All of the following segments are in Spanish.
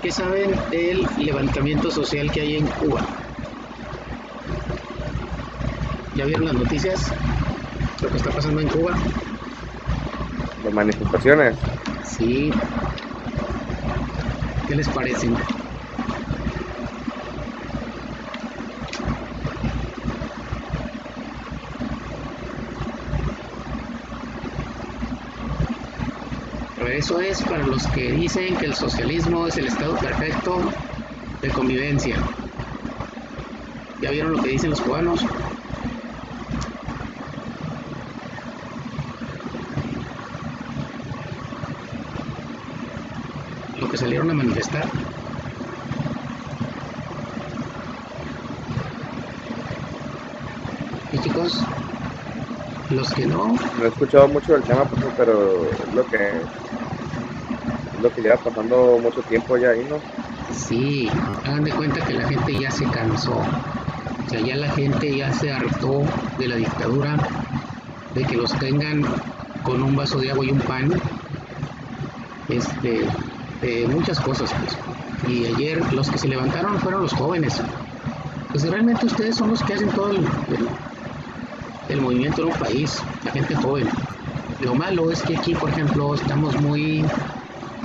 ¿Qué saben del levantamiento social que hay en Cuba? ¿Ya vieron las noticias? Lo que está pasando en Cuba. Las manifestaciones. Sí, ¿qué les parecen? Eso es para los que dicen que el socialismo es el estado perfecto de convivencia. ¿Ya vieron lo que dicen los cubanos? Lo que salieron a manifestar. Y chicos, los que no, No he escuchado mucho del tema, profe, pero es lo que lleva pasando mucho tiempo ya ahí, ¿no? sí, hagan de cuenta que la gente ya se cansó. O sea, ya la gente ya se hartó de la dictadura, de que los tengan con un vaso de agua y un pan, este, de muchas cosas, pues. Y ayer los que se levantaron fueron los jóvenes. Pues realmente ustedes son los que hacen todo el movimiento de un país, la gente joven. Lo malo es que aquí, por ejemplo, estamos muy,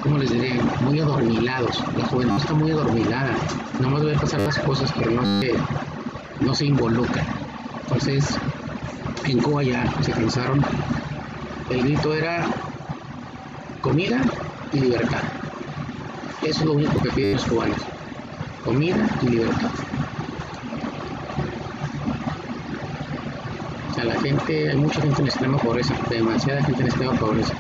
¿cómo les diré? Muy adormilados. La juventud está muy adormilada. Nomás ve pasar las cosas, pero no se involucra. Entonces, en Cuba ya se cansaron. El grito era comida y libertad. Eso es lo único que piden los cubanos. Comida y libertad. O sea, la gente, hay mucha gente en extrema pobreza, demasiada gente en extrema pobreza.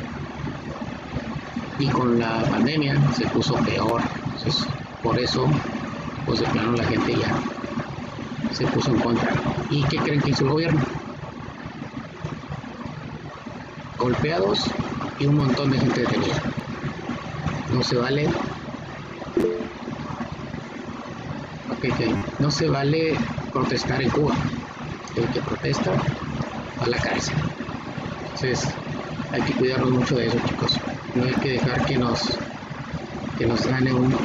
Y con la pandemia se puso peor. Entonces, por eso, pues de plano la gente ya se puso en contra. ¿Y qué creen que hizo el gobierno? Golpeados y un montón de gente detenida. No se vale, no se vale protestar en Cuba. El que protesta va a la cárcel. Entonces, hay que cuidarnos mucho de eso, chicos. No hay que dejar que nos gane un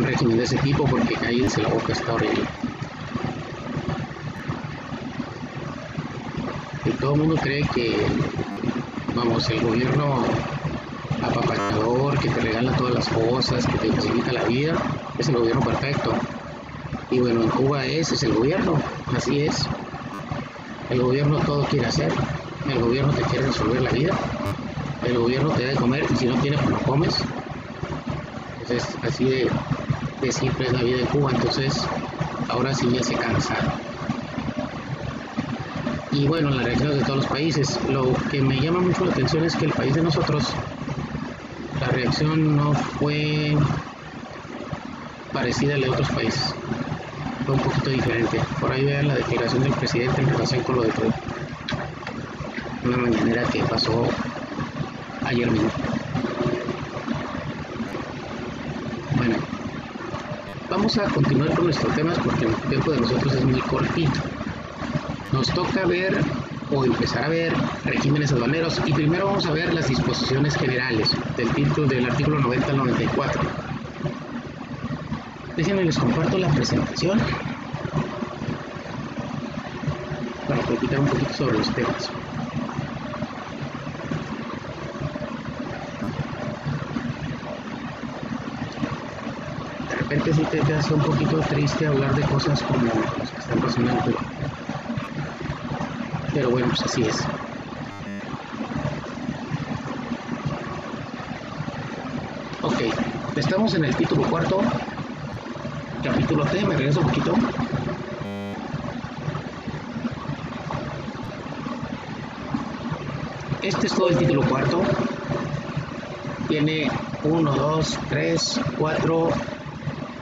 régimen de ese tipo, porque cállense la boca, está horrible. Y todo el mundo cree que, vamos, el gobierno apapachador, que te regala todas las cosas, que te facilita la vida, es el gobierno perfecto. Y bueno, en Cuba ese es el gobierno, así es. El gobierno todo quiere hacer, el gobierno te quiere resolver la vida, el gobierno te da de comer y si no tienes, pues no comes. Entonces, así de simple es la vida en Cuba. Entonces, ahora sí ya se cansaron. Y bueno, las reacciones de todos los países. Lo que me llama mucho la atención es que el país de nosotros, la reacción no fue parecida a la de otros países. Fue un poquito diferente. Por ahí vean la declaración del presidente en relación con lo de Trump. Una mañanera que pasó ayer mismo. Bueno, vamos a continuar con nuestros temas porque el tiempo de nosotros es muy cortito. Nos toca ver o empezar a ver regímenes aduaneros y primero vamos a ver las disposiciones generales del artículo 90 al 94. Déjenme les comparto la presentación para platicar un poquito sobre los temas. De repente sí te hace un poquito triste hablar de cosas como las que están pasando en Cuba. Pero bueno, pues así es. Ok, estamos en el título cuarto, capítulo T, me regreso un poquito. Este es todo el título cuarto. Tiene 1, 2, 3, 4,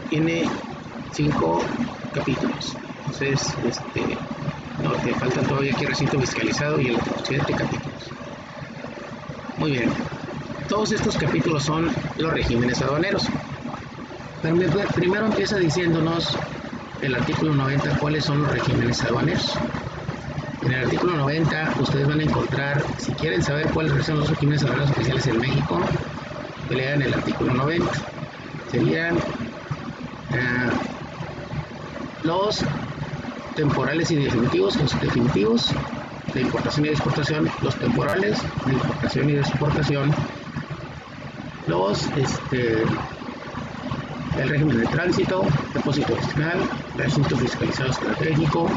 tiene 5 capítulos. Entonces, no, te falta todavía aquí recinto fiscalizado y el 7 capítulos. Muy bien. Todos estos capítulos son los regímenes aduaneros. Pero primero empieza diciéndonos el artículo 90 cuáles son los regímenes aduaneros. En el artículo 90 ustedes van a encontrar, si quieren saber cuáles son los regímenes aduaneros especiales en México, lean el artículo 90. Serían los temporales y definitivos, los definitivos de importación y de exportación, los temporales de importación y de exportación, el régimen de tránsito, depósito fiscal, recinto fiscalizado estratégico,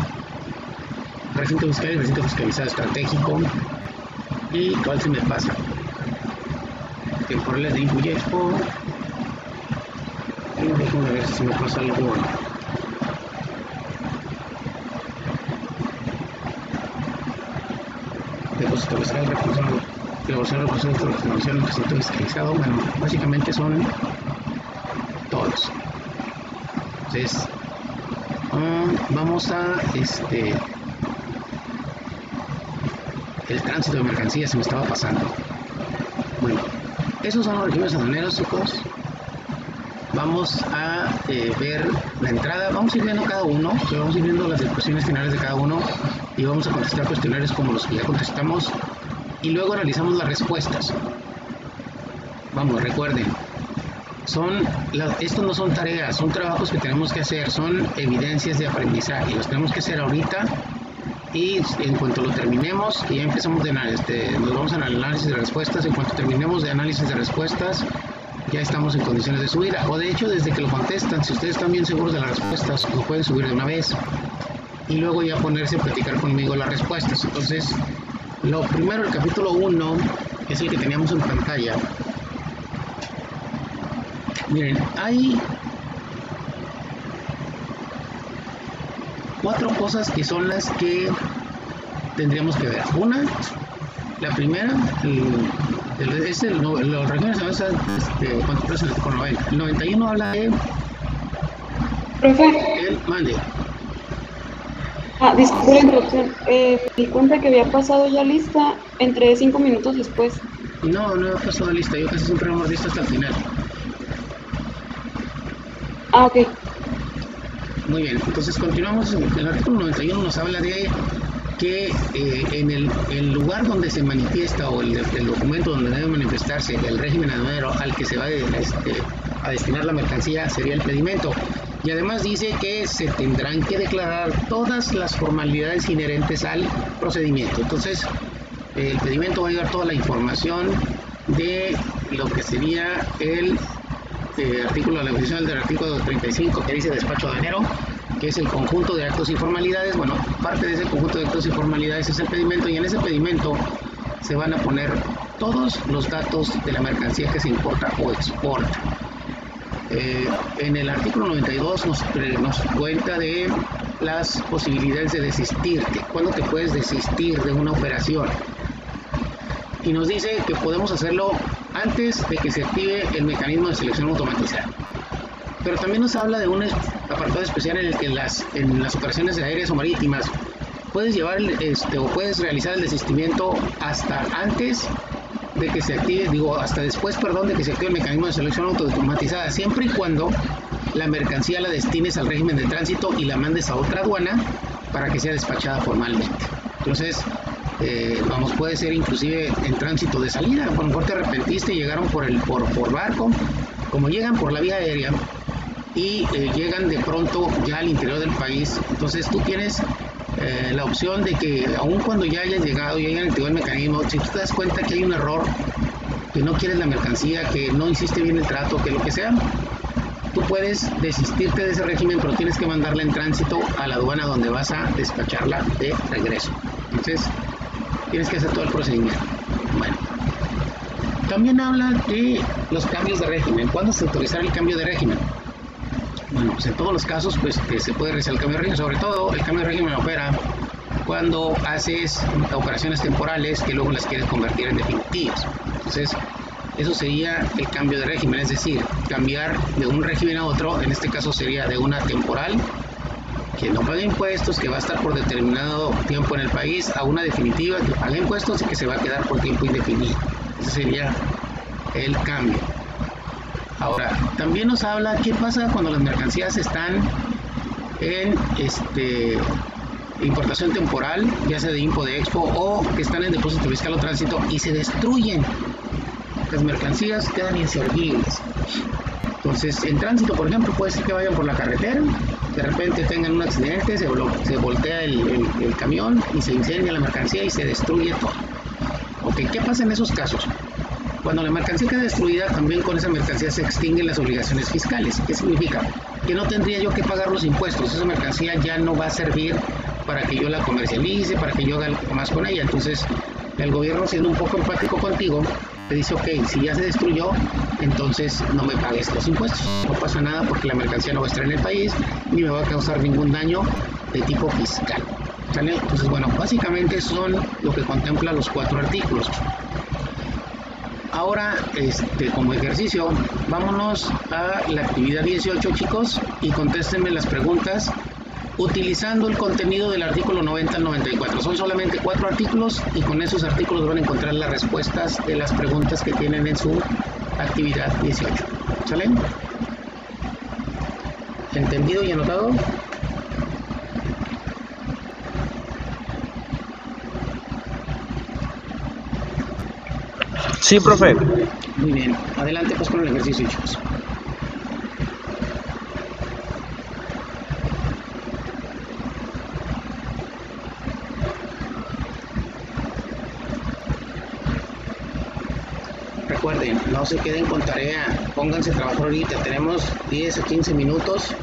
recinto fiscal y recinto fiscalizado estratégico, y cuál se me pasa, temporales de Import y Expo, y déjenme ver si me pasa algo. Depósito fiscal, reposición, reformación, recinto fiscalizado. Bueno, básicamente son todos. Entonces, vamos a el tránsito de mercancías, se me estaba pasando. Bueno, esos son los regímenes aduaneros, chicos. Vamos a ver la entrada, vamos a ir viendo cada uno, vamos a ir viendo las expresiones finales de cada uno y vamos a contestar cuestionarios como los que ya contestamos y luego analizamos las respuestas. Vamos, recuerden, estos no son tareas, son trabajos que tenemos que hacer, son evidencias de aprendizaje, los tenemos que hacer ahorita y en cuanto lo terminemos, y ya empezamos nos vamos al análisis de respuestas. En cuanto terminemos de análisis de respuestas, ya estamos en condiciones de subida, o de hecho desde que lo contestan, si ustedes están bien seguros de las respuestas, lo pueden subir de una vez y luego ya ponerse a platicar conmigo las respuestas. Entonces, lo primero, el capítulo 1, que es el que teníamos en pantalla. Miren, hay 4 cosas que son las que tendríamos que ver. Una, la primera, los regímenes contemplados en el artículo 90. El 91 habla de... Profe. El mande. Disculpe la interrupción. Di cuenta que había pasado ya lista, entré 5 minutos después. No he pasado lista, yo casi siempre hemos visto hasta el final. Ok. Muy bien, entonces continuamos. El artículo 91 nos habla de que en el lugar donde se manifiesta o el documento donde debe manifestarse el régimen aduanero al que se va a destinar la mercancía sería el pedimento. Y además dice que se tendrán que declarar todas las formalidades inherentes al procedimiento. Entonces, el pedimento va a llevar toda la información de lo que sería el artículo, la definición del artículo 35 que dice despacho aduanero, que es el conjunto de actos y formalidades. Bueno, parte de ese conjunto de actos y formalidades es el pedimento, y en ese pedimento se van a poner todos los datos de la mercancía que se importa o exporta. En el artículo 92 nos cuenta de las posibilidades de desistirte, cuándo te puedes desistir de una operación, y nos dice que podemos hacerlo antes de que se active el mecanismo de selección automatizada. Pero también nos habla de un apartado especial en el que en las operaciones aéreas o marítimas puedes llevar o puedes realizar el desistimiento hasta antes de que se active, hasta después, de que se active el mecanismo de selección automatizada, siempre y cuando la mercancía la destines al régimen de tránsito y la mandes a otra aduana para que sea despachada formalmente. Entonces, puede ser inclusive en tránsito de salida. A lo mejor te arrepentiste y llegaron por barco, como llegan por la vía aérea y llegan de pronto ya al interior del país. Entonces tú tienes la opción de que aun cuando ya hayas llegado y hayan activado el mecanismo, si tú te das cuenta que hay un error, que no quieres la mercancía, que no hiciste bien el trato, que lo que sea, tú puedes desistirte de ese régimen, pero tienes que mandarla en tránsito a la aduana donde vas a despacharla de regreso. Entonces tienes que hacer todo el procedimiento. Bueno, también habla de los cambios de régimen. ¿Cuándo se autorizará el cambio de régimen? Bueno, pues en todos los casos que se puede realizar el cambio de régimen. Sobre todo el cambio de régimen opera cuando haces operaciones temporales que luego las quieres convertir en definitivas. Entonces, eso sería el cambio de régimen, es decir, cambiar de un régimen a otro. En este caso sería de una temporal, que no paga impuestos, que va a estar por determinado tiempo en el país, a una definitiva que paga impuestos y que se va a quedar por tiempo indefinido. Ese sería el cambio. Ahora, también nos habla qué pasa cuando las mercancías están en importación temporal, ya sea de Impo, de Expo, o que están en depósito fiscal o tránsito y se destruyen. Las mercancías quedan inservibles. Entonces, en tránsito, por ejemplo, puede ser que vayan por la carretera, de repente tengan un accidente, se voltea el camión y se incendia la mercancía y se destruye todo. Ok, ¿qué pasa en esos casos? Cuando la mercancía queda destruida, también con esa mercancía se extinguen las obligaciones fiscales. ¿Qué significa? Que no tendría yo que pagar los impuestos. Esa mercancía ya no va a servir para que yo la comercialice, para que yo haga algo más con ella. Entonces, el gobierno, siendo un poco empático contigo, te dice, ok, si ya se destruyó, entonces no me pagues los impuestos. No pasa nada porque la mercancía no va a estar en el país ni me va a causar ningún daño de tipo fiscal. ¿Sale? Entonces, bueno, básicamente son lo que contempla los 4 artículos. Ahora, como ejercicio, vámonos a la actividad 18, chicos, y contéstenme las preguntas utilizando el contenido del artículo 90 al 94. Son solamente 4 artículos y con esos artículos van a encontrar las respuestas de las preguntas que tienen en su actividad 18. ¿Sale? ¿Entendido y anotado? Sí, profe. Muy bien. Adelante pues con el ejercicio, chicos. Recuerden, no se queden con tarea, pónganse a trabajar ahorita, tenemos 10 a 15 minutos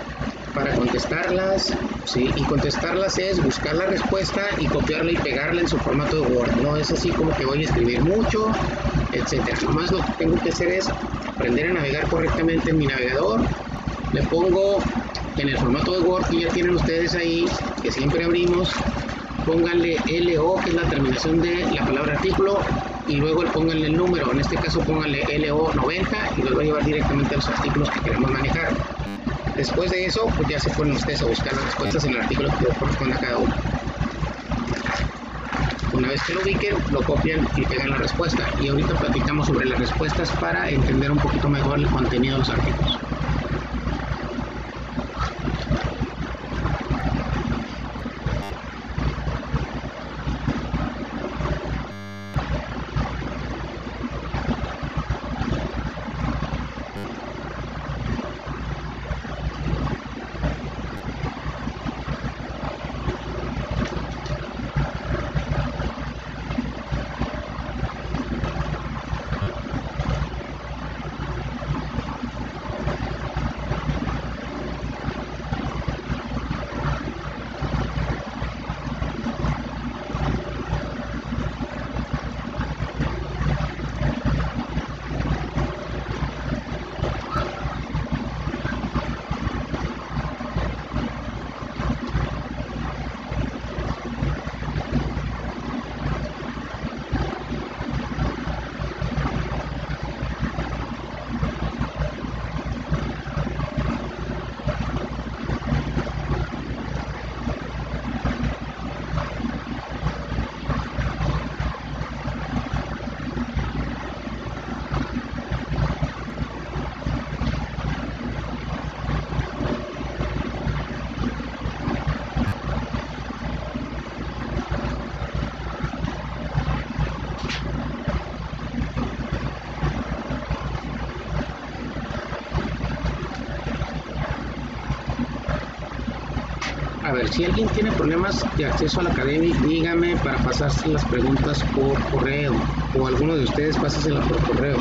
para contestarlas, ¿sí? Y contestarlas es buscar la respuesta y copiarla y pegarla en su formato de Word, no es así como que voy a escribir mucho, etcétera. Nomás lo que tengo que hacer es aprender a navegar correctamente en mi navegador, le pongo en el formato de Word que ya tienen ustedes ahí, que siempre abrimos, pónganle LO, que es la terminación de la palabra artículo, y luego pónganle el número, en este caso pónganle LO90 y los va a llevar directamente a los artículos que queremos manejar. Después de eso, pues ya se ponen ustedes a buscar las respuestas en el artículo que corresponde a cada uno. Una vez que lo ubiquen, lo copian y pegan la respuesta. Y ahorita platicamos sobre las respuestas para entender un poquito mejor el contenido de los artículos. A ver, si alguien tiene problemas de acceso a la academia, dígame para pasarse las preguntas por correo, o alguno de ustedes páseselas por correo.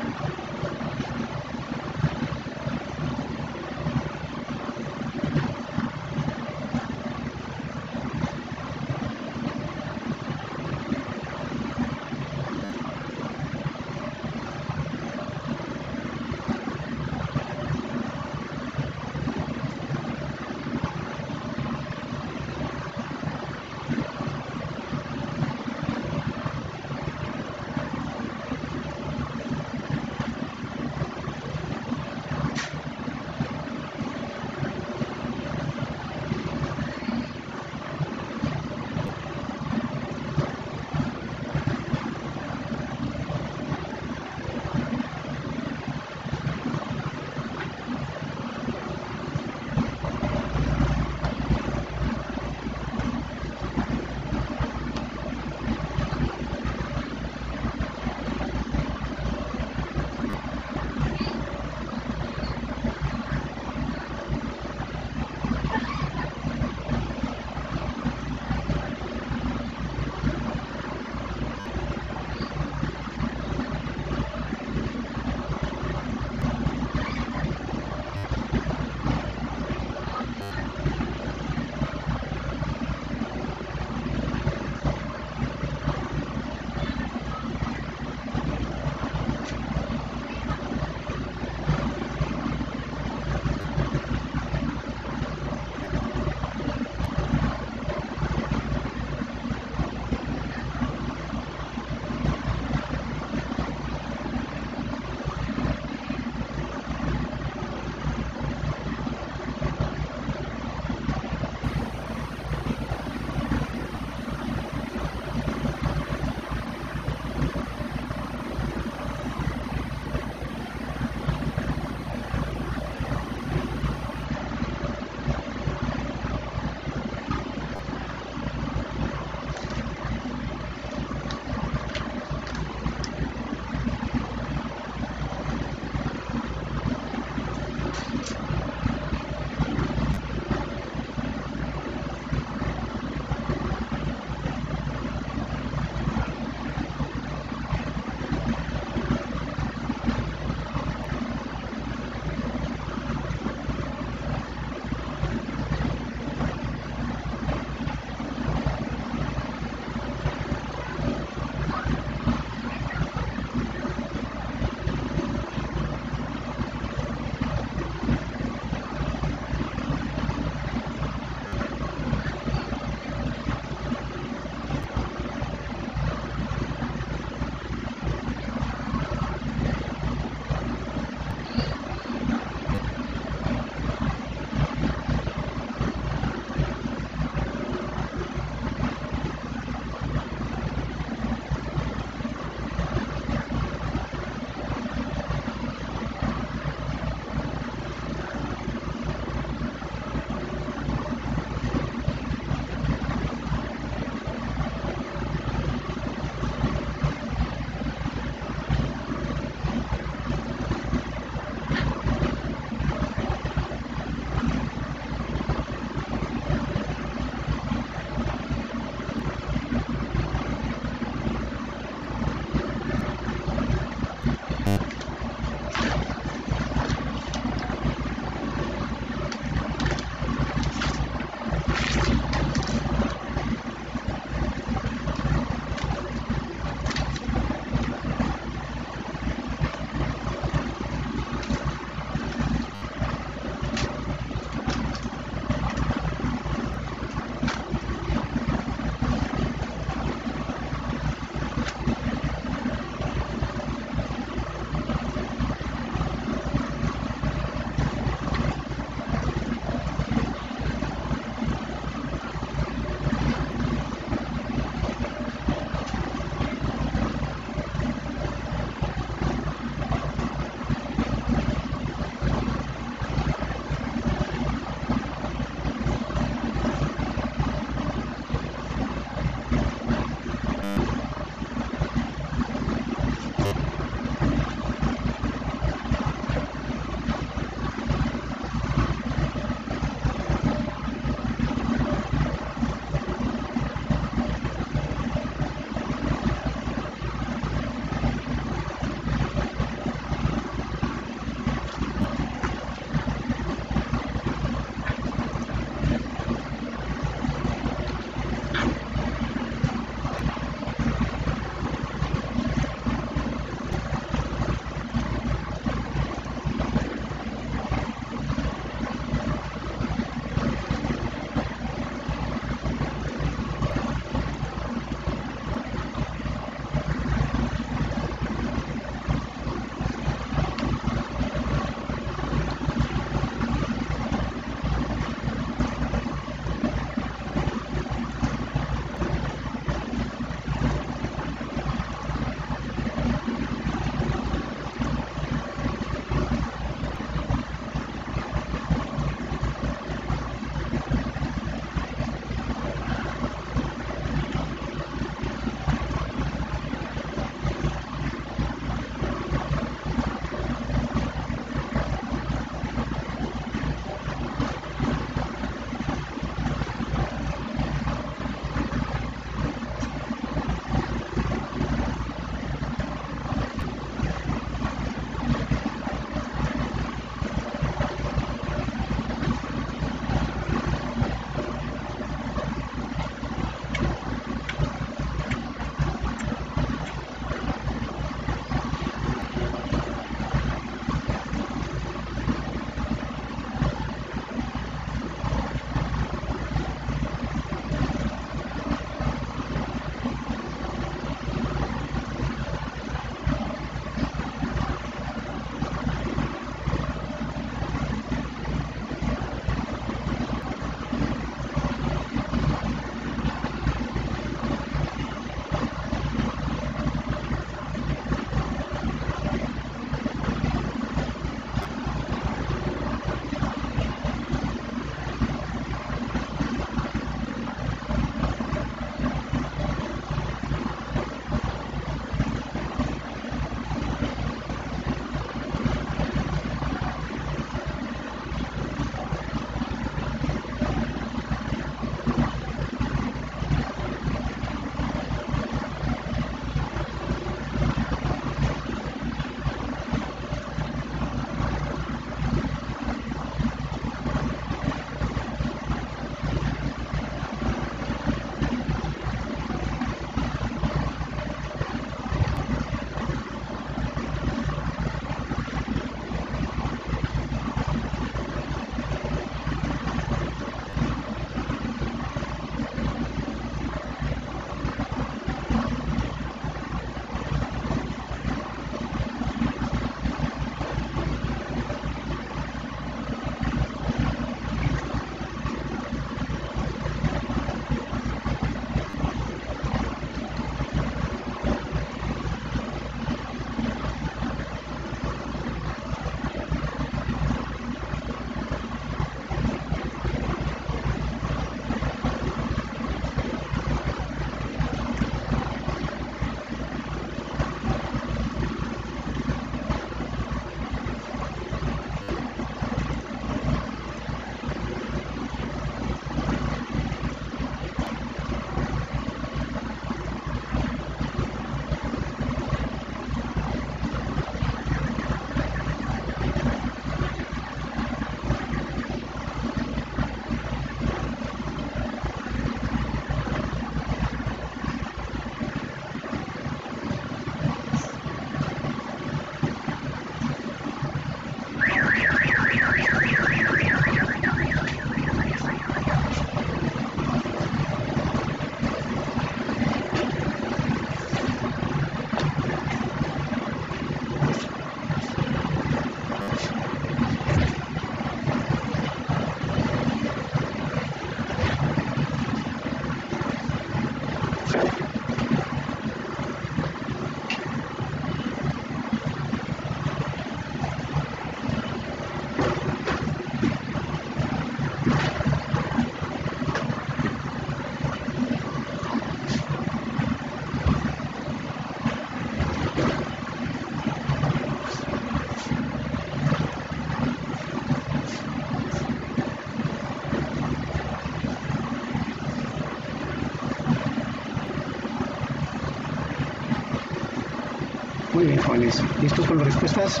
Muy bien, jóvenes. ¿Listos con las respuestas?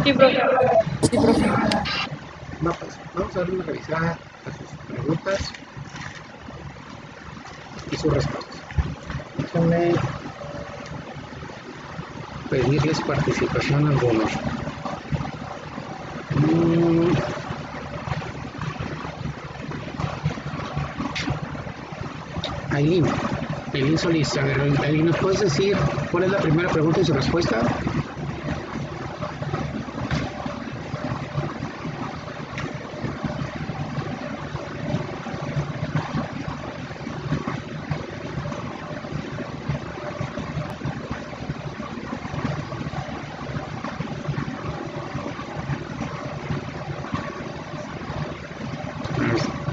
Sí, profe. Sí, profe. No, pues, vamos a darle una revisada a sus preguntas y sus respuestas. Déjenme pedirles participación a algunos. Aileen Solís, a ver, Aileen, ¿nos puedes decir cuál es la primera pregunta y su respuesta?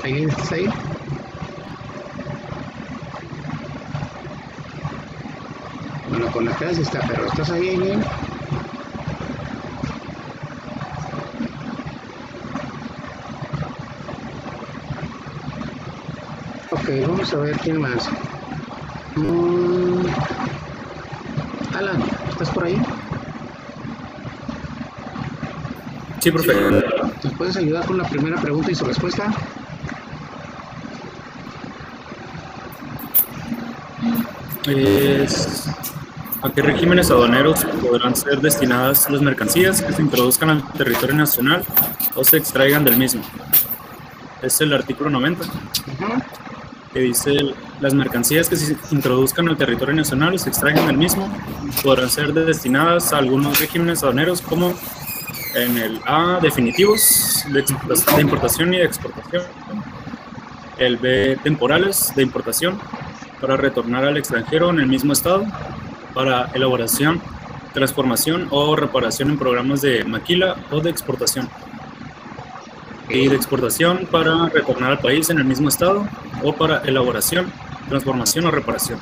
Aileen, ¿estás ahí? Bueno, con la clase está, pero ¿estás ahí, Aileen? Ok, vamos a ver quién más. Alan, ¿estás por ahí? Sí, profe. ¿Nos puedes ayudar con la primera pregunta y su respuesta? ¿A qué regímenes aduaneros podrán ser destinadas las mercancías que se introduzcan al territorio nacional o se extraigan del mismo? Es el artículo 90, que dice: las mercancías que se introduzcan al territorio nacional o se extraigan del mismo podrán ser destinadas a algunos regímenes aduaneros, como en el A, definitivos de importación y de exportación; el B, temporales de importación, para retornar al extranjero en el mismo estado, para elaboración, transformación o reparación en programas de maquila o de exportación; y de exportación, para retornar al país en el mismo estado, o para elaboración, transformación o reparación.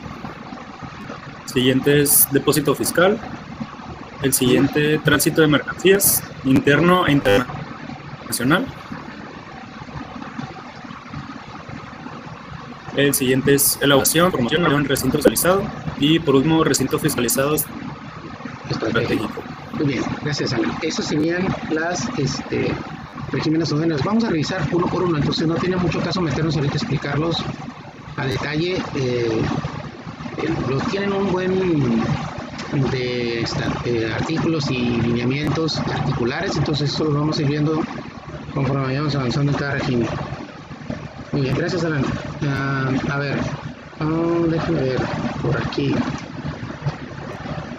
Siguiente es depósito fiscal. El siguiente, tránsito de mercancías, interno e internacional. El siguiente es elaboración, promoción en recinto fiscalizado. Y por último, recinto fiscalizado estratégico. Muy bien, gracias, Alan. Esas serían las regímenes aduaneros. Vamos a revisar uno por uno, entonces no tiene mucho caso meternos ahorita a explicarlos a detalle. Los tienen un buen de artículos y lineamientos articulares, entonces eso lo vamos a ir viendo conforme vayamos avanzando en cada régimen. Muy bien, gracias, Alan. A ver, déjame ver por aquí.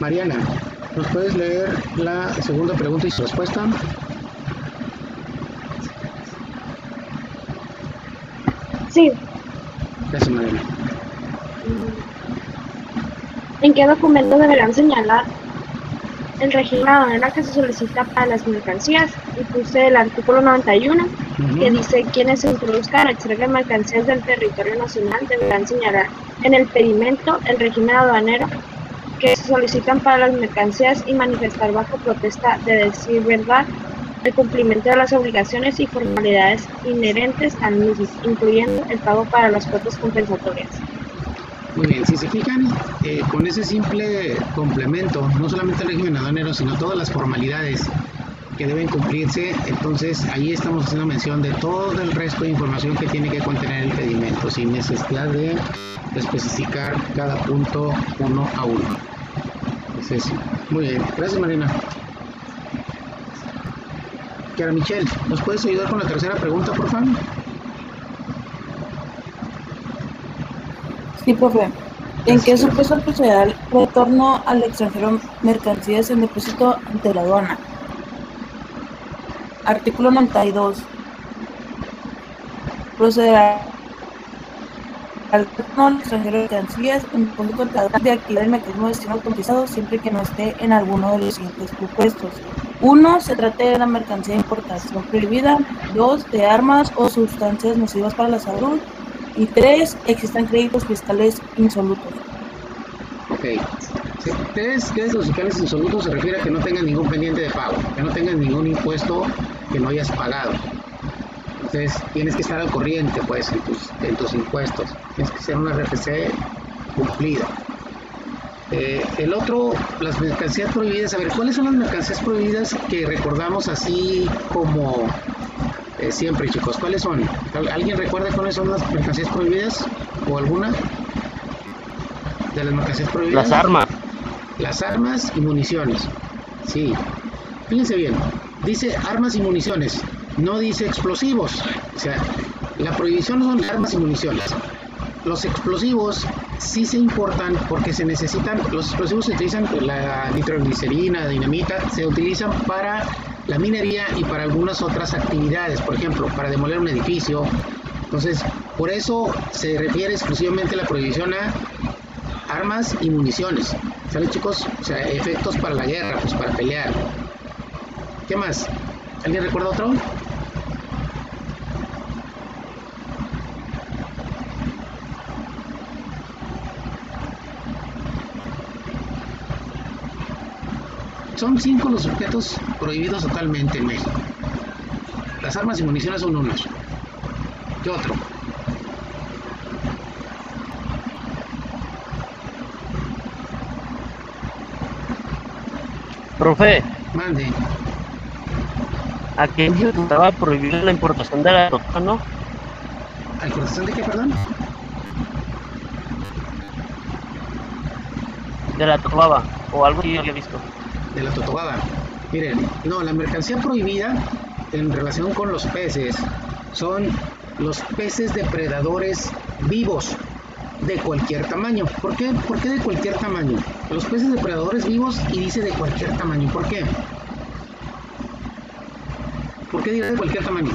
Mariana, ¿nos puedes leer la segunda pregunta y su respuesta? Sí. Gracias, Mariana. ¿En qué documento deberán señalar el régimen aduanero que se solicita para las mercancías? Y puse el artículo 91, que dice: quienes se introduzcan o extraigan mercancías del territorio nacional deberán señalar en el pedimento el régimen aduanero que se solicitan para las mercancías y manifestar bajo protesta de decir verdad el cumplimiento de las obligaciones y formalidades inherentes al mismo, incluyendo el pago para las cuotas compensatorias. Muy bien, si se fijan, con ese simple complemento, no solamente el régimen aduanero, sino todas las formalidades que deben cumplirse, entonces ahí estamos haciendo mención de todo el resto de información que tiene que contener el pedimento, sin necesidad de especificar cada punto uno a uno. Es eso. Muy bien, gracias, Marina. Kiara Michelle, ¿nos puedes ayudar con la tercera pregunta, por favor? Sí, profe. ¿En qué supuesto procederá el retorno al extranjero mercancías en depósito ante la aduana? Artículo 92. Procederá al retorno al extranjero de mercancías en depósito ante la aduana de activar el mecanismo de destino autorizado siempre que no esté en alguno de los siguientes supuestos. 1. Se trate de la mercancía de importación prohibida. 2. De armas o sustancias nocivas para la salud. Y 3. Existan créditos fiscales insolutos. Ok. Créditos fiscales insolutos se refiere a que no tengan ningún pendiente de pago, que no tengan ningún impuesto que no hayas pagado. Entonces tienes que estar al corriente pues en tus impuestos, tienes que ser un RFC cumplido. El otro, las mercancías prohibidas. A ver, ¿cuáles son las mercancías prohibidas que recordamos así como siempre, chicos? ¿Cuáles son? ¿Alguien recuerda cuáles son las mercancías prohibidas? ¿O alguna de las mercancías prohibidas? Las armas. Las armas y municiones. Sí. Fíjense bien. Dice armas y municiones. No dice explosivos. O sea, la prohibición son armas y municiones. Los explosivos sí se importan porque se necesitan. Los explosivos se utilizan, la nitroglicerina, dinamita, se utilizan para la minería y para algunas otras actividades, por ejemplo, para demoler un edificio. Entonces, por eso se refiere exclusivamente la prohibición a armas y municiones. ¿Sale, chicos? O sea, efectos para la guerra, pues para pelear. ¿Qué más? ¿Alguien recuerda otro? Son 5 los objetos prohibidos totalmente en México. Las armas y municiones son unos. ¿Qué otro? Profe, Mande. aquí en México estaba prohibida la importación de la totoaba, ¿no? ¿La importación de qué, perdón? De la totoaba, o algo que yo había visto. De la totobaba. Miren, no, la mercancía prohibida en relación con los peces son los peces depredadores vivos de cualquier tamaño. ¿Por qué? ¿Por qué de cualquier tamaño? Los peces depredadores vivos y dice de cualquier tamaño. ¿Por qué? ¿Por qué dice de cualquier tamaño?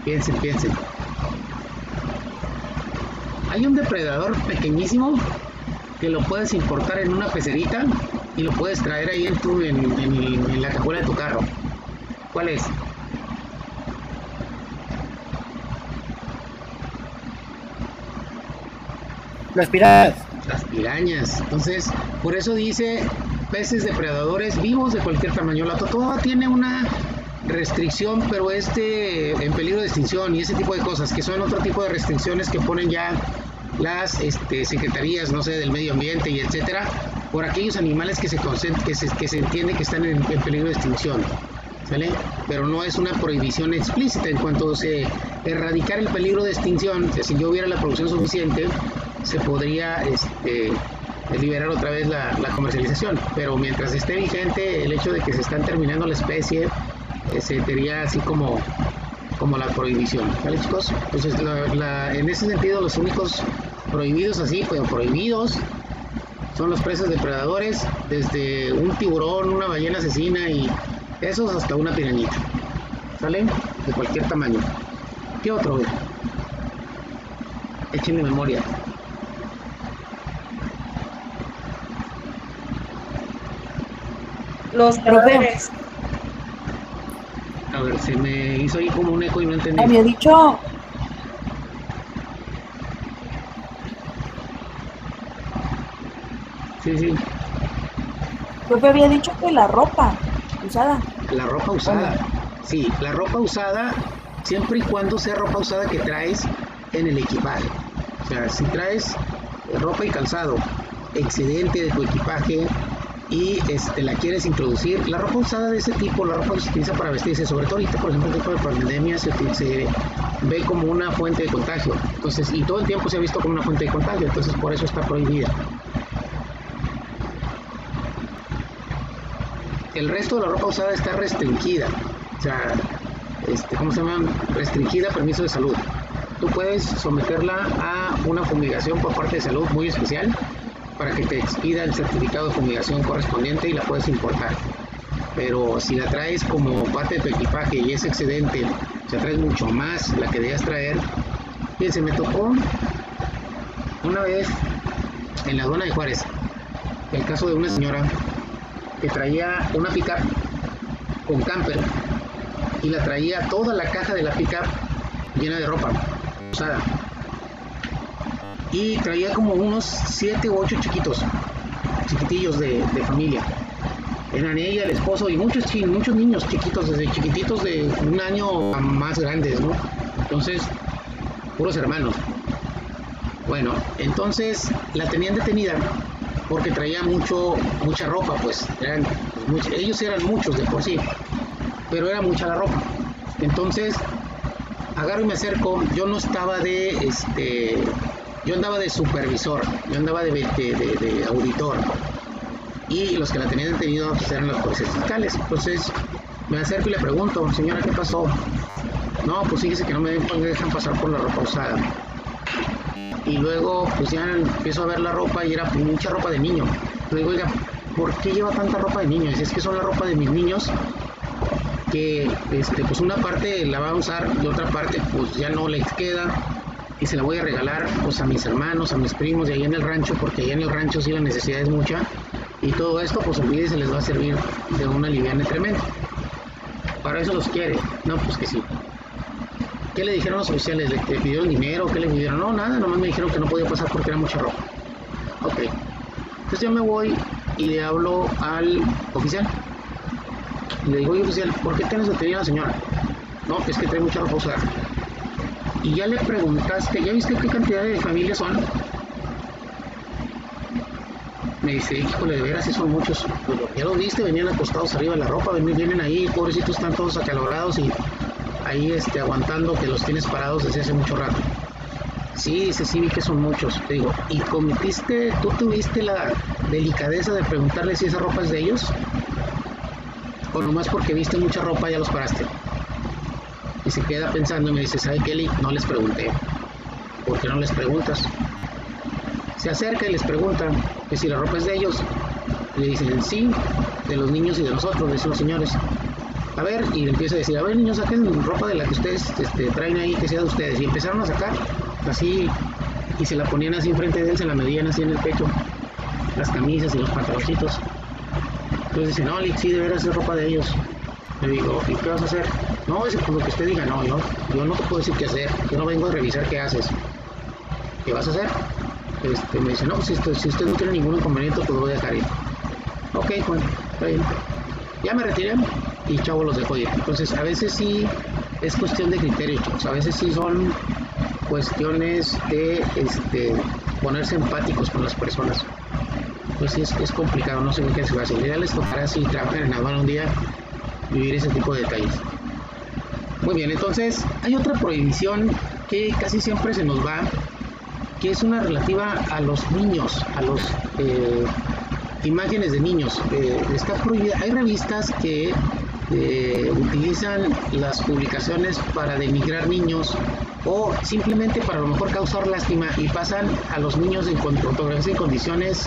Piensen, piensen. Hay un depredador pequeñísimo que lo puedes importar en una pecerita y lo puedes traer ahí en la cajuela de tu carro. ¿Cuál es? Las pirañas. Las pirañas. Entonces, por eso dice peces depredadores vivos de cualquier tamaño. La totobaba tiene una restricción, pero en peligro de extinción y ese tipo de cosas, que son otro tipo de restricciones que ponen ya las secretarías, no sé, del medio ambiente y etcétera, por aquellos animales que se entiende que están en peligro de extinción, ¿sale? Pero no es una prohibición explícita. En cuanto se erradicar el peligro de extinción, si yo hubiera la producción suficiente, se podría liberar otra vez la comercialización, pero mientras esté vigente el hecho de que se están terminando la especie, sería así como la prohibición, ¿vale, chicos? Entonces, en ese sentido, los únicos prohibidos así, pero prohibidos, son los peces depredadores, desde un tiburón, una ballena asesina y esos hasta una pirañita, ¿sale? De cualquier tamaño. ¿Qué otro? Échenle memoria. Los cadáveres. A ver, se me hizo ahí como un eco y no entendí. Había dicho. Sí. Creo que había dicho que la ropa usada. La ropa usada. Sí, la ropa usada, siempre y cuando sea ropa usada que traes en el equipaje. O sea, si traes ropa y calzado excedente de tu equipaje y la quieres introducir, la ropa usada de ese tipo, la ropa que se utiliza para vestirse, sobre todo ahorita, por ejemplo, en tiempo de pandemia, se ve como una fuente de contagio. Entonces, y todo el tiempo se ha visto como una fuente de contagio, entonces por eso está prohibida. El resto de la ropa usada está restringida, o sea, ¿cómo se llama? Restringida a permiso de salud. Tú puedes someterla a una fumigación por parte de salud muy especial para que te expida el certificado de fumigación correspondiente y la puedes importar. Pero si la traes como parte de tu equipaje y es excedente, o sea, traes mucho más la que debías traer. Fíjense, me tocó una vez en la aduana de Juárez el caso de una señora que traía una pickup con camper y la traía toda la caja de la pickup llena de ropa usada. y traía como unos 7 u 8 chiquitillos de familia. Eran ella, el esposo y muchos niños chiquitos, desde chiquititos de 1 año a más grandes, ¿no? Entonces, puros hermanos. Bueno, entonces la tenían detenida porque traía mucha ropa, pues, ellos eran muchos de por sí, pero era mucha la ropa. Entonces, agarro y me acerco, yo no estaba yo andaba de supervisor, yo andaba de auditor, y los que la tenían detenida pues, eran los policías fiscales. Entonces, me acerco y le pregunto, señora, ¿qué pasó? No, pues fíjese que no me dejan pasar por la ropa usada. Y luego pues ya empiezo a ver la ropa y era mucha ropa de niño. Le digo, oiga, ¿por qué lleva tanta ropa de niño? Dice, es que son la ropa de mis niños que pues una parte la va a usar y otra parte pues ya no les queda y se la voy a regalar pues a mis hermanos, a mis primos de allá en el rancho, porque allá en el rancho sí la necesidad es mucha y todo esto pues olvídese, les va a servir de una liviana tremenda. Para eso los quiere. No, pues que sí. ¿Qué le dijeron los oficiales? ¿Le pidieron dinero? ¿Qué le pidieron? No, nada, nomás me dijeron que no podía pasar porque era mucha ropa. Ok. Entonces yo me voy y le hablo al oficial. Y le digo, oye oficial, ¿por qué tienes detenida a la señora? No, es que trae mucha ropa usada. Y ya le preguntaste, ¿ya viste qué cantidad de familias son? Me dice, híjole, de veras, sí son muchos. Pues, ya los viste, venían acostados arriba de la ropa, vienen ahí, pobrecitos, están todos acalorados y ahí aguantando que los tienes parados desde hace mucho rato. Sí, dice, sí vi que son muchos. Te digo, ¿y tú tuviste la delicadeza de preguntarle si esa ropa es de ellos? ¿O nomás porque viste mucha ropa ya los paraste? Y se queda pensando y me dice, ¿sabe Kelly? No les pregunté. ¿Por qué no les preguntas? Se acerca y les pregunta que si la ropa es de ellos. Le dicen, sí, de los niños y de nosotros, dicen los señores. A ver, y le empieza a decir, a ver niños, saquen ropa de la que ustedes traen ahí, que sea de ustedes. Y empezaron a sacar así, y se la ponían así enfrente de él, se la medían así en el pecho, las camisas y los pantaloncitos. Entonces dice, no, Lick, sí, de veras es ropa de ellos. Le digo, ¿y qué vas a hacer? No, es por lo que usted diga. No, yo no te puedo decir qué hacer, yo no vengo a revisar qué haces. ¿Qué vas a hacer? Me dice, no, pues si usted no tiene ningún inconveniente, pues lo voy a dejar ir. Ok, Juan, está bien. Ya me retiré y chavo los dejo ir. Entonces, a veces sí es cuestión de criterio, chavos. A veces sí son cuestiones de ponerse empáticos con las personas. Pues sí es complicado, no sé qué se va a hacer. Ya les tocará, si trabajan en aduana un día, vivir ese tipo de detalles. Muy bien, entonces hay otra prohibición que casi siempre se nos va, que es una relativa a los niños, a los imágenes de niños. Está prohibida. Hay revistas que utilizan las publicaciones para denigrar niños o simplemente para a lo mejor causar lástima y pasan a los niños en fotografías en condiciones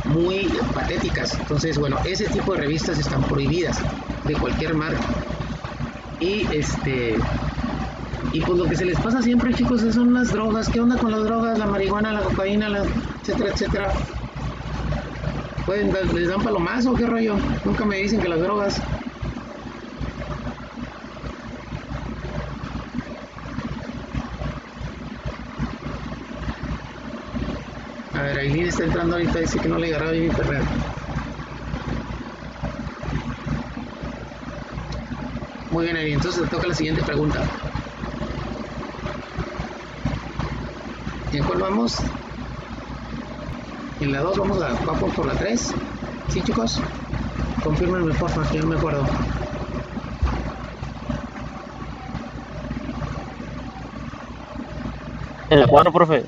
muy patéticas. Entonces, bueno, ese tipo de revistas están prohibidas de cualquier marca. Y y pues lo que se les pasa siempre, chicos, son las drogas. ¿Qué onda con las drogas? La marihuana, la cocaína, etcétera, etcétera. ¿Les dan palomazo o qué rollo? Nunca me dicen que las drogas. A ver, Aileen está entrando ahorita, dice que no le agarraba bien internet. Muy bien, Aileen, entonces te toca la siguiente pregunta. ¿En cuál vamos? En la 2 vamos por la 3. ¿Sí, chicos? Confírmenme, por favor, que no me acuerdo. En la 4, profe.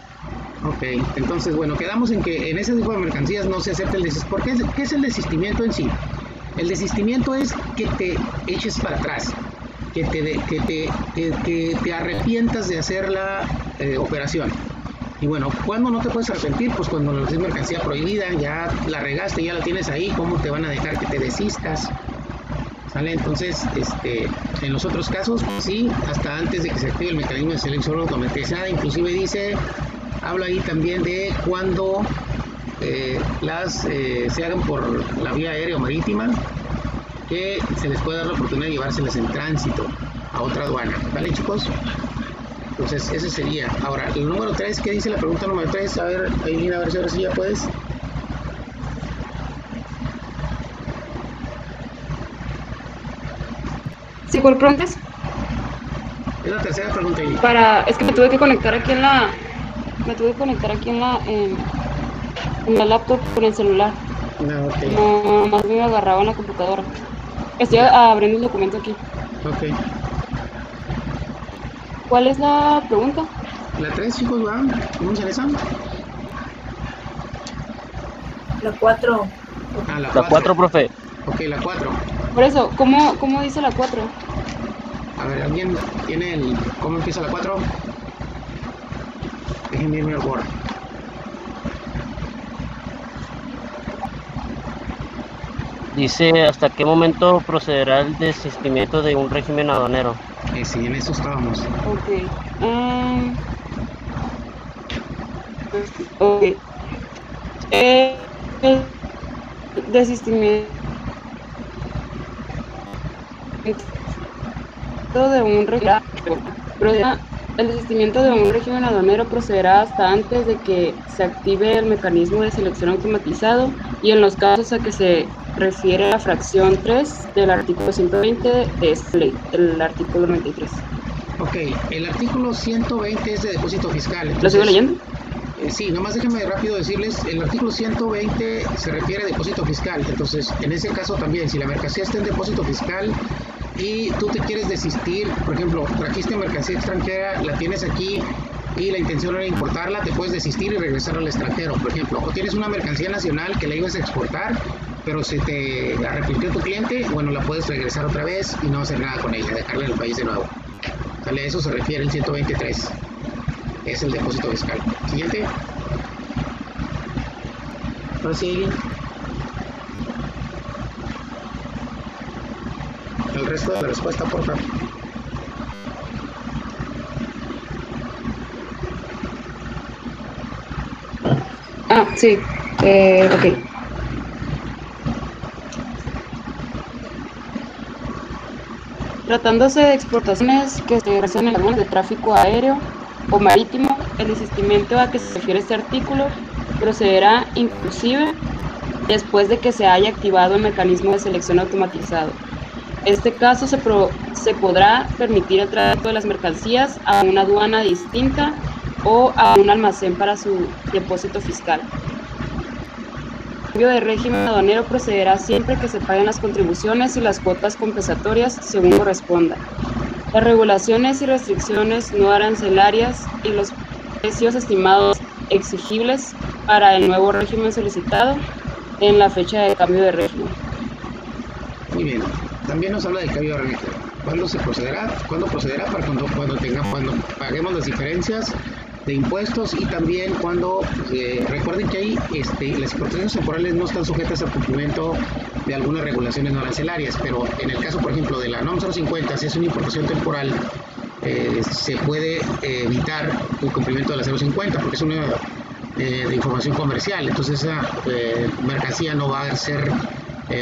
Ok, entonces, bueno, quedamos en que en ese tipo de mercancías no se acepta el desistimiento. ¿Qué es el desistimiento en sí? El desistimiento es que te eches para atrás, que te arrepientas de hacer la operación. Y bueno, ¿cuándo no te puedes arrepentir? Pues cuando es mercancía prohibida, ya la regaste, ya la tienes ahí, ¿cómo te van a dejar que te desistas? ¿Sale? Entonces, en los otros casos, pues sí, hasta antes de que se active el mecanismo de selección automatizada, inclusive habla ahí también de cuando se hagan por la vía aérea o marítima, que se les puede dar la oportunidad de llevárselas en tránsito a otra aduana. ¿Vale, chicos? Entonces, ese sería. Ahora, el número 3, ¿qué dice la pregunta número 3? A ver, Aileen, a ver si ahora sí ya puedes. ¿Sí, cuál pregunta es? Es la tercera pregunta, Aileen. Es que me tuve que conectar aquí en la... Me tuve que conectar aquí en la laptop con el celular. No, ok. No, más me agarraba en la computadora. Estoy abriendo el documento aquí. Ok. ¿Cuál es la pregunta? La 3, chicos, va. Vamos a esa. La 4. Ah, la La 4. 4, profe. Ok, la 4. Por eso, ¿cómo dice la 4? A ver, ¿alguien tiene el... ¿Cómo empieza la 4? Déjenme irme al Word. Dice, ¿hasta qué momento procederá el desistimiento de un régimen aduanero? Sí, en eso estábamos. Ok. Ok. El desistimiento de un régimen aduanero procederá hasta antes de que se active el mecanismo de selección automatizado y en los casos a que se refiere la fracción 3 del artículo 120 de esta ley, el artículo 93. Ok, el artículo 120 es de depósito fiscal. Entonces, ¿Lo sigo leyendo? Sí, nomás déjenme rápido decirles, el artículo 120 se refiere a depósito fiscal. Entonces, en ese caso también, si la mercancía está en depósito fiscal y tú te quieres desistir, por ejemplo, trajiste mercancía extranjera, la tienes aquí y la intención era importarla, te puedes desistir y regresar al extranjero, por ejemplo. O tienes una mercancía nacional que la ibas a exportar, pero se te arrepintió tu cliente, bueno, la puedes regresar otra vez y no hacer nada con ella, dejarla en el país de nuevo. ¿Sale? A eso se refiere el 123. Es el depósito fiscal. Siguiente. Ahora sí. El resto de la respuesta, por favor. Sí. Ok. Tratándose de exportaciones que se realizan en aduanas de tráfico aéreo o marítimo, el desistimiento a que se refiere este artículo procederá inclusive después de que se haya activado el mecanismo de selección automatizado. En este caso se podrá permitir el traslado de las mercancías a una aduana distinta o a un almacén para su depósito fiscal. El cambio de régimen aduanero procederá siempre que se paguen las contribuciones y las cuotas compensatorias según corresponda. Las regulaciones y restricciones no arancelarias y los precios estimados exigibles para el nuevo régimen solicitado en la fecha de cambio de régimen. Muy bien. También nos habla del cambio de régimen. ¿Cuándo se procederá? ¿Cuándo procederá? Para cuando paguemos las diferencias de impuestos y también cuando recuerden que ahí las importaciones temporales no están sujetas al cumplimiento de algunas regulaciones no arancelarias, pero en el caso, por ejemplo, de la NOM 050, si es una importación temporal, se puede evitar el cumplimiento de la 050 porque es una de información comercial, entonces esa mercancía no va a ser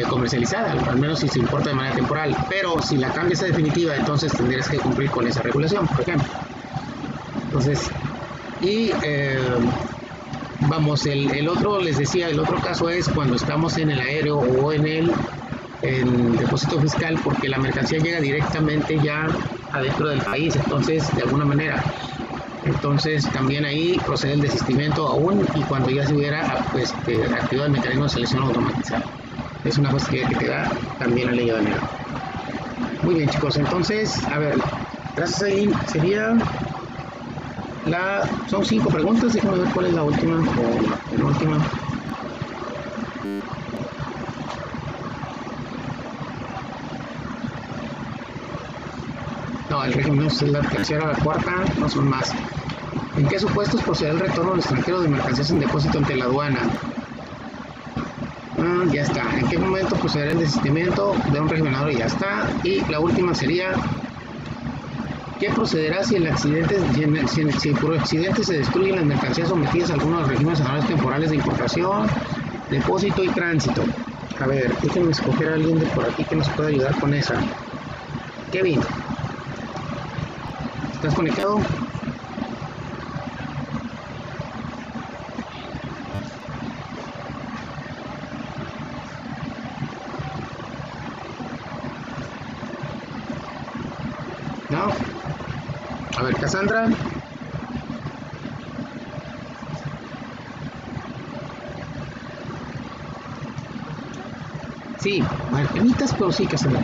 comercializada, al menos si se importa de manera temporal, pero si la cambias a definitiva, entonces tendrías que cumplir con esa regulación, por ejemplo. Entonces, y vamos, el otro, les decía, el otro caso es cuando estamos en el aéreo o en el depósito fiscal, porque la mercancía llega directamente ya adentro del país, entonces, de alguna manera. Entonces, también ahí procede el desistimiento aún y cuando ya se hubiera activado el mecanismo de selección automatizada. Es una cosa que queda también la ley aduanera. Muy bien, chicos, entonces, a ver, gracias ahí, sería... Son 5 preguntas, déjame ver cuál es la última o la penúltima. No, el régimen no es la tercera, la cuarta, no son más. ¿En qué supuestos procede el retorno al extranjero de mercancías en depósito ante la aduana? Ya está. ¿En qué momento procederá el desistimiento de un régimen aduanero? Ya está. Y la última sería... ¿Qué procederá si por accidente se destruyen las mercancías sometidas a algunos de los regímenes aduanales temporales de importación, depósito y tránsito? A ver, déjenme escoger a alguien de por aquí que nos pueda ayudar con esa. Kevin, ¿estás conectado? ¿no? A ver, Cassandra. Sí, bueno, temitas, pero sí, Cassandra.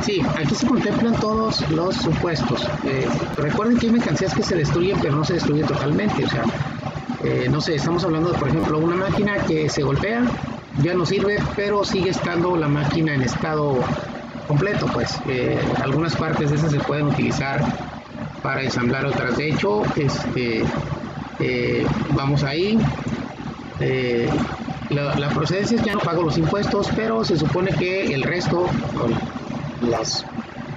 Sí, aquí se contemplan todos los supuestos. Recuerden que hay mercancías que se destruyen, pero no se destruyen totalmente. O sea, no sé, estamos hablando de, por ejemplo, una máquina que se golpea, ya no sirve, pero sigue estando la máquina en estado completo. Pues algunas partes de esas se pueden utilizar para ensamblar otras. De hecho, vamos ahí. La procedencia es que ya no pago los impuestos, pero se supone que el resto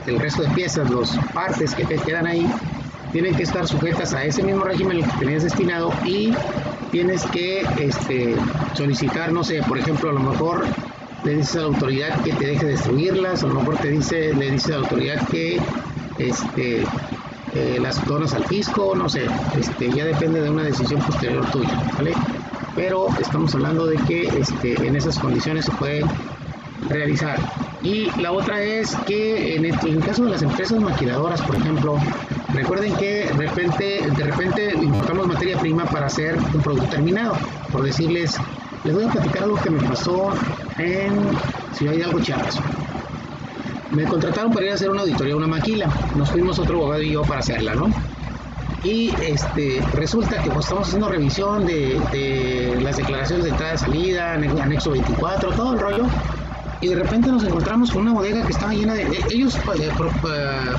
de piezas, las partes que te quedan ahí, tienen que estar sujetas a ese mismo régimen al que tenías destinado, y tienes que solicitar, no sé, por ejemplo, a lo mejor le dices a la autoridad que te deje destruirlas, a lo mejor le dices a la autoridad que las donas al fisco, no sé, ya depende de una decisión posterior tuya, ¿vale? Pero estamos hablando de que en esas condiciones se puede realizar. Y la otra es que en el caso de las empresas maquiladoras, por ejemplo, recuerden que de repente importamos materia prima para hacer un producto terminado. Por decirles, les voy a platicar algo que me pasó en Ciudad Hidalgo, Chiapas. Me contrataron para ir a hacer una auditoría a una maquila. Nos fuimos otro abogado y yo para hacerla, ¿no? Y resulta que pues, estamos haciendo revisión de las declaraciones de entrada y salida, anexo 24, todo el rollo. Y de repente nos encontramos con una bodega que estaba llena de... Ellos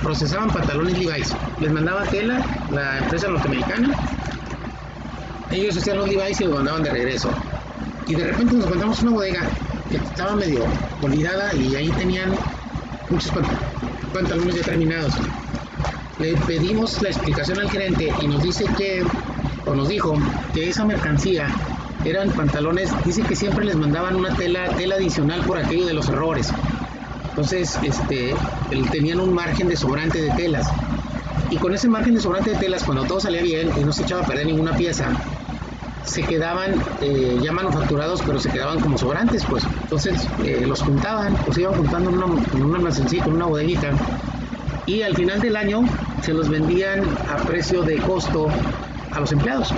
procesaban pantalones Levi's. Les mandaba tela, la empresa norteamericana. Ellos hacían los Levi's y los mandaban de regreso. Y de repente nos encontramos una bodega que estaba medio olvidada y ahí tenían muchos pantalones ya terminados. Le pedimos la explicación al gerente y nos dijo que esa mercancía eran pantalones, dice que siempre les mandaban una tela adicional por aquello de los errores. Entonces, tenían un margen de sobrante de telas. Y con ese margen de sobrante de telas, cuando todo salía bien y no se echaba a perder ninguna pieza, se quedaban ya manufacturados, pero se quedaban como sobrantes, pues. Entonces, los juntaban, los iban juntando en un almacencito, en una bodeguita. Y al final del año se los vendían a precio de costo a los empleados.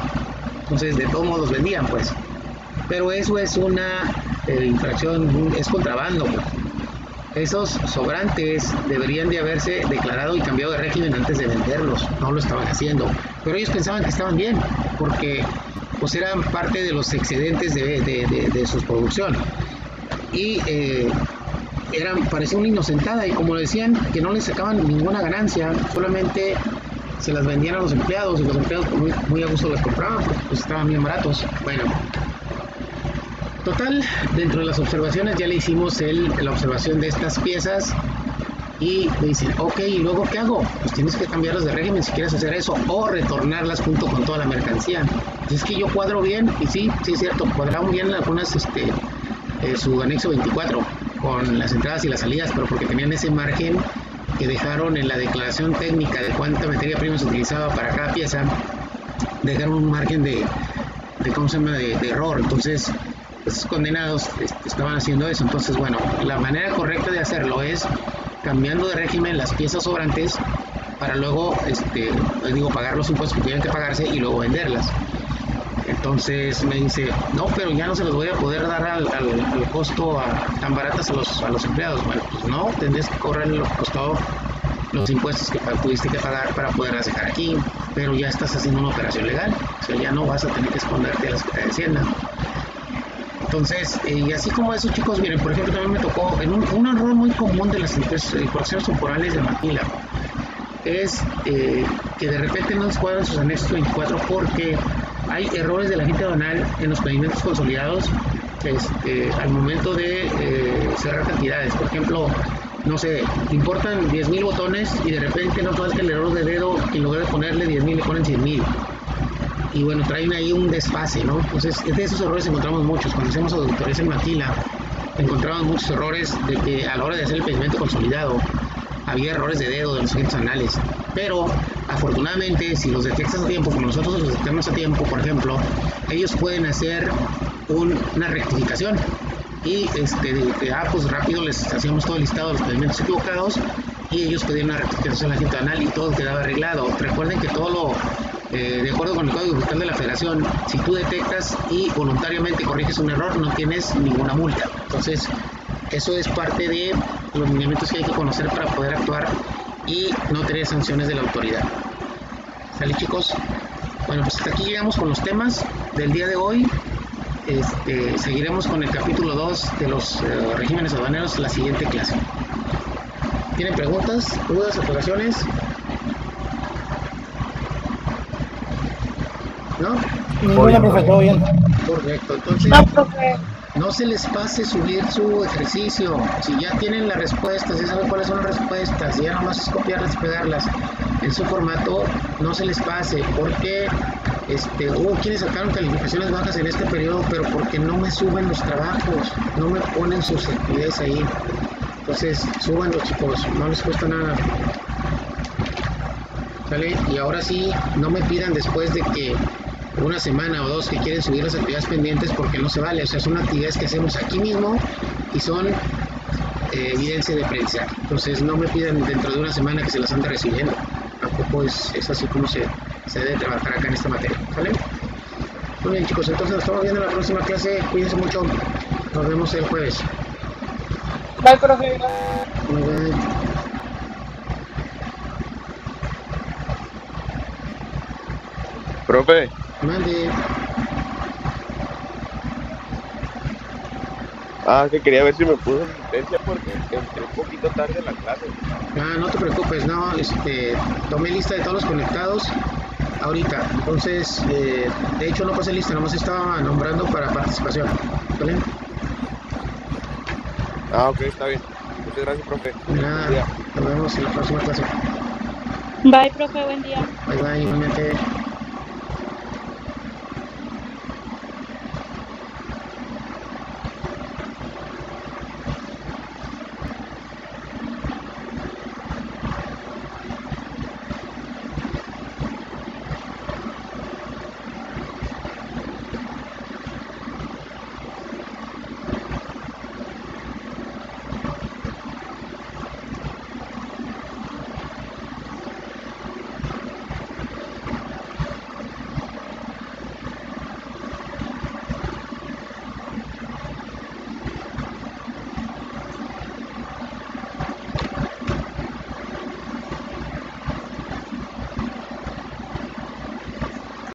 Entonces, de todos modos los vendían, pues. Pero eso es una infracción, es contrabando, pues. Esos sobrantes deberían de haberse declarado y cambiado de régimen antes de venderlos. No lo estaban haciendo. Pero ellos pensaban que estaban bien, porque pues eran parte de los excedentes de su producción. Y parecía una inocentada, y como decían que no les sacaban ninguna ganancia, solamente se las vendían a los empleados, y los empleados muy a gusto las compraban porque pues estaban bien baratos. Bueno, total, dentro de las observaciones ya le hicimos la observación de estas piezas, y me dicen, ok, ¿y luego qué hago? Pues tienes que cambiarlas de régimen si quieres hacer eso, o retornarlas junto con toda la mercancía. Pues es que yo cuadro bien, y sí es cierto, cuadraron bien algunas su anexo 24 con las entradas y las salidas, pero porque tenían ese margen que dejaron en la declaración técnica de cuánta materia prima se utilizaba para cada pieza, dejaron un margen de error. Entonces, esos condenados estaban haciendo eso. Entonces, bueno, la manera correcta de hacerlo es cambiando de régimen las piezas sobrantes para luego, pagar los impuestos que tienen que pagarse y luego venderlas. Entonces me dice, no, pero ya no se los voy a poder dar al costo tan baratas a los empleados. Bueno, pues no, tendrías que cobrar lo que costó los impuestos que tuviste que pagar para poderlas dejar aquí, pero ya estás haciendo una operación legal, o sea, ya no vas a tener que esconderte a la Secretaría de Hacienda. Entonces, y así como esos chicos, miren, por ejemplo, también me tocó en un error muy común de las importaciones temporales de maquila, es que de repente no les cuadran sus anexos 24 porque hay errores de la agente aduanal en los pedimientos consolidados al momento de cerrar cantidades. Por ejemplo, no sé, importan 10,000 botones y de repente no falta el error de dedo, y en lugar de ponerle 10,000 le ponen 100,000. Y bueno, traen ahí un desfase, ¿no? Entonces, de esos errores encontramos muchos. Cuando hacemos auditorías en maquila, encontramos muchos errores de que a la hora de hacer el pedimento consolidado había errores de dedo de los agentes aduanales. Pero, afortunadamente, si los detectas a tiempo, como nosotros los detectamos a tiempo, por ejemplo, ellos pueden hacer una rectificación. Y pues rápido les hacíamos todo el listado de los pedimientos equivocados y ellos pedían una rectificación a la agente aduanal y todo quedaba arreglado. Recuerden que todo lo de acuerdo con el Código Fiscal de la Federación, si tú detectas y voluntariamente corriges un error, no tienes ninguna multa. Entonces, eso es parte de los lineamientos que hay que conocer para poder actuar y no tener sanciones de la autoridad. ¿Sale, chicos? Bueno, pues hasta aquí llegamos con los temas del día de hoy. Seguiremos con el capítulo 2 de los regímenes aduaneros la siguiente clase. ¿Tienen preguntas, dudas, aclaraciones? ¿No? Ninguna, profe, todo bien. Correcto, entonces No, profe. no se les pase subir su ejercicio. Si ya tienen las respuestas, ya saben cuáles son las respuestas, ya nomás es copiarlas y pegarlas en su formato, no se les pase, porque hubo quienes sacaron calificaciones bajas en este periodo, pero porque no me suben los trabajos, no me ponen sus actividades ahí. Entonces, súbanlos, chicos, no les cuesta nada. ¿Sale? Y ahora sí, no me pidan después de que una semana o dos que quieren subir las actividades pendientes, porque no se vale. O sea, son actividades que hacemos aquí mismo y son evidencia de prensa. Entonces, no me pidan dentro de una semana que se las ande recibiendo. Tampoco es así como se debe trabajar acá en esta materia. ¿Sale? Muy bien, chicos, entonces nos estamos viendo en la próxima clase. Cuídense mucho. Nos vemos el jueves. Bye, profe. Bye, bye. Profe, Mande. que quería ver si me puso asistencia porque entré un poquito tarde en la clase. No te preocupes, no, tomé lista de todos los conectados ahorita, entonces, de hecho no pasé lista, nomás estaba nombrando para participación, ¿vale? Ok, está bien. Muchas gracias, profe. De nada, Buen día. nos vemos en la próxima clase. Bye, profe. Buen día. Bye bye, igualmente.